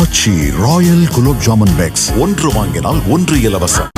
ஆச்சி Royal gulab jamun packs ஒன்று வாங்கினால் ஒன்று இலவசம்.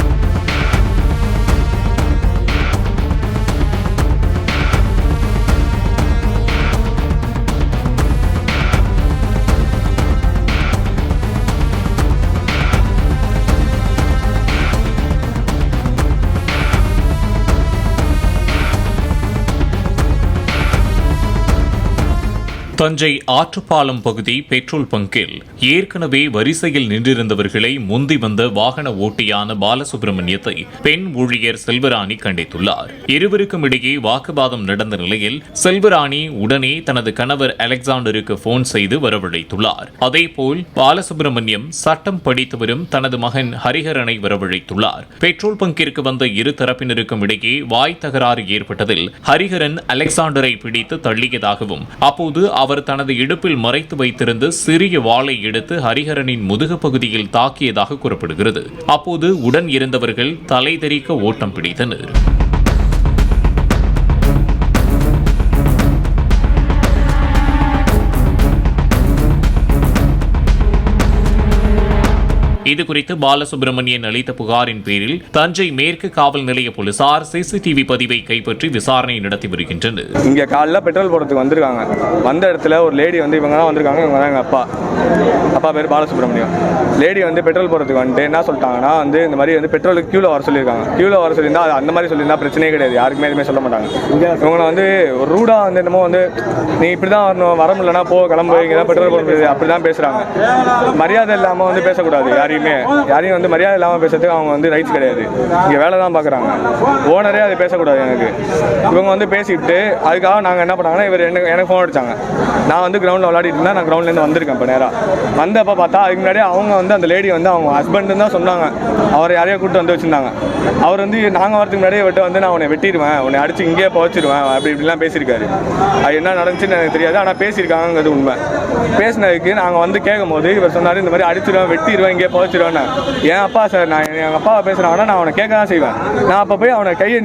தஞ்சை ஆற்றுப்பாலம் பகுதி பெட்ரோல் பங்கில் ஏற்கனவே வரிசையில் நின்றிருந்தவர்களை முந்தி வந்த வாகன ஓட்டியான பாலசுப்ரமணியத்தை பெண் ஊழியர் செல்வராணி கண்டித்துள்ளார். இருவருக்கும் இடையே வாக்குவாதம் நடந்த நிலையில் செல்வராணி உடனே தனது கணவர் அலெக்சாண்டருக்கு போன் செய்து வரவழைத்துள்ளார். அதேபோல் பாலசுப்ரமணியம் சட்டம் படித்து வரும் தனது மகன் ஹரிஹரனை வரவழைத்துள்ளார். பெட்ரோல் பங்கிற்கு வந்த இரு தரப்பினருக்கும் இடையே வாய் தகராறு ஏற்பட்டதில் ஹரிஹரன் அலெக்சாண்டரை பிடித்து தள்ளியதாகவும் அப்போது அவர் தனது இடுப்பில் மறைத்து வைத்திருந்த சிறிய வாளை எடுத்து ஹரிஹரனின் முதுகு பகுதியில் தாக்கியதாக கூறப்படுகிறது. அப்போது உடன் இருந்தவர்கள் தலை தெறிக்க ஓட்டம் பிடித்தனர். இதுகுறித்து பாலசுப்ரமணியன் அளித்த புகாரின் பேரில் தஞ்சை மேற்கு காவல் நிலைய போலீசார் சிசிடிவி பதிவை கைப்பற்றி விசாரணை நடத்தி வருகின்றனர். இங்க காலைல பெட்ரோல் போடுறதுக்கு வந்திருக்காங்க. வந்த இடத்துல ஒரு லேடி இவங்க தான் வந்திருக்காங்க. இவங்க தான் எங்க அப்பா பேர் பாலசுப்ரமணியம். லேடி பெட்ரோல் போடுறதுக்கு வந்துட்டு என்ன சொல்லிட்டாங்கன்னா இந்த மாதிரி பெட்ரோலுக்கு கியூல வர சொல்லியிருக்காங்க. கியூல வர சொல்லியிருந்தா அந்த மாதிரி சொல்லியிருந்தா பிரச்சனையே கிடையாது, யாருக்குமே எதுவுமே சொல்ல மாட்டாங்க. இவங்களை ஒரு ரூடா என்னமோ நீ இப்படிதான் வரணும், வர முடியலன்னா போ கிளம்பு, இங்கே தான் பெட்ரோல் போடுறது அப்படிதான் பேசுறாங்க. மரியாதை இல்லாம பேசக்கூடாது. யாரையும் மரியாதை இல்லாமல் பேசுறதுக்கு அவங்க ரைட்ஸ் கிடையாது. இங்கே வேலை தான் பார்க்குறாங்க. ஓனரே அதை பேசக்கூடாது. இவங்க பேசிட்டு அதுக்காக நாங்கள் என்ன பண்ணாங்கன்னா இவர் எனக்கு ஃபோன் அடிச்சாங்க. நான் கிரவுண்டில் விளையாடிட்டு இருந்தால் நான் கிரவுண்ட்லேருந்து வந்திருக்கேன். இப்போ நேராக வந்தப்போ பார்த்தா அதுக்கு முன்னாடி அவங்க அந்த லேடி அவங்க ஹஸ்பண்ட் தான் சொன்னாங்க. அவரை யாரையோ கூப்பிட்டு வச்சுருந்தாங்க. அவர் நாங்கள் வரதுக்கு முன்னாடியே விட்டு நான் உன்னை வெட்டிடுவேன், உன்னை அடிச்சு இங்கேயே புதைச்சிடுவேன் அப்படி இப்படிலாம் பேசியிருக்காரு. அது என்ன நடந்துச்சுன்னு எனக்கு தெரியாது, ஆனால் பேசியிருக்காங்கிறது உண்மை. பேசினதுக்கு நாங்கள் கேட்கும் போது இவர் சொன்னார் இந்த மாதிரி அடிச்சிடுவேன், வெட்டிடுவேன், இங்கேயே புதைச்சிடுவேன். என் அப்பா சார், நான் எங்கள் அப்பாவை பேசுகிறாங்கன்னா நான் அவனை கேட்க தான் செய்வேன். நான் அப்போ போய் அவனை கையை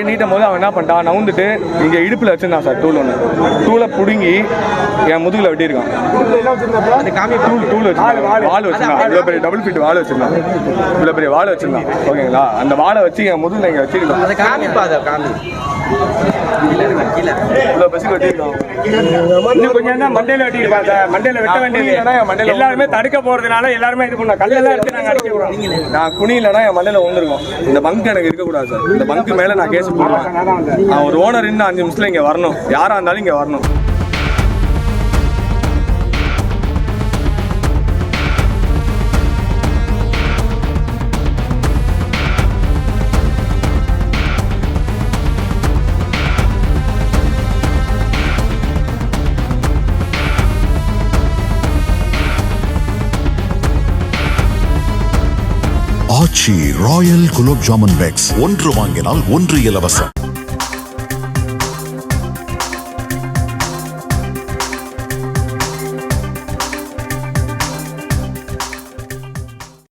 நீட்டும் போது அவன் என்ன பண்ணிட்டான், நவுந்துட்டு இங்கே இடுப்பில் வச்சுருந்தான் சார். டூலை பிடுங்கி என் முதுகில் வெட்டியிருக்கான். வால் வச்சுருந்தான். இவ்வளோ பெரிய டபுள் ஃபீட் வால் வச்சுருந்தான். இவ்வளோ பெரிய வால் வச்சுருந்தான். ஓகேங்களா? அந்த வாழை வச்சு என் முதுகில் இங்கே வச்சிருக்கான். மண்டையில வெட்டிருப்பான் சார். மண்டையில வெட்ட வேண்டியது எல்லாருமே தடுக்க போறதுனால எல்லாருமே இது பண்ண கல்லெல்லாம் எடுத்து நாங்க அடிக்க விடுறோம். நான் குனியிலனா என் மண்டையில விழுந்துருக்கும். இந்த பங்க் எனக்கு இருக்கக்கூடாது சார். இந்த பங்க் மேல நான் கேஸ் போடுவேன். நான் ஒரு ஓனர் இன்னும் 5 நிமிஷத்துல இங்க வரணும். யாரா இருந்தாலும் இங்க வரணும். ஆச்சி ராயல் குலோப் ஜாமுன் பேக்ஸ் ஒன்று வாங்கினால் ஒன்று இலவசம்.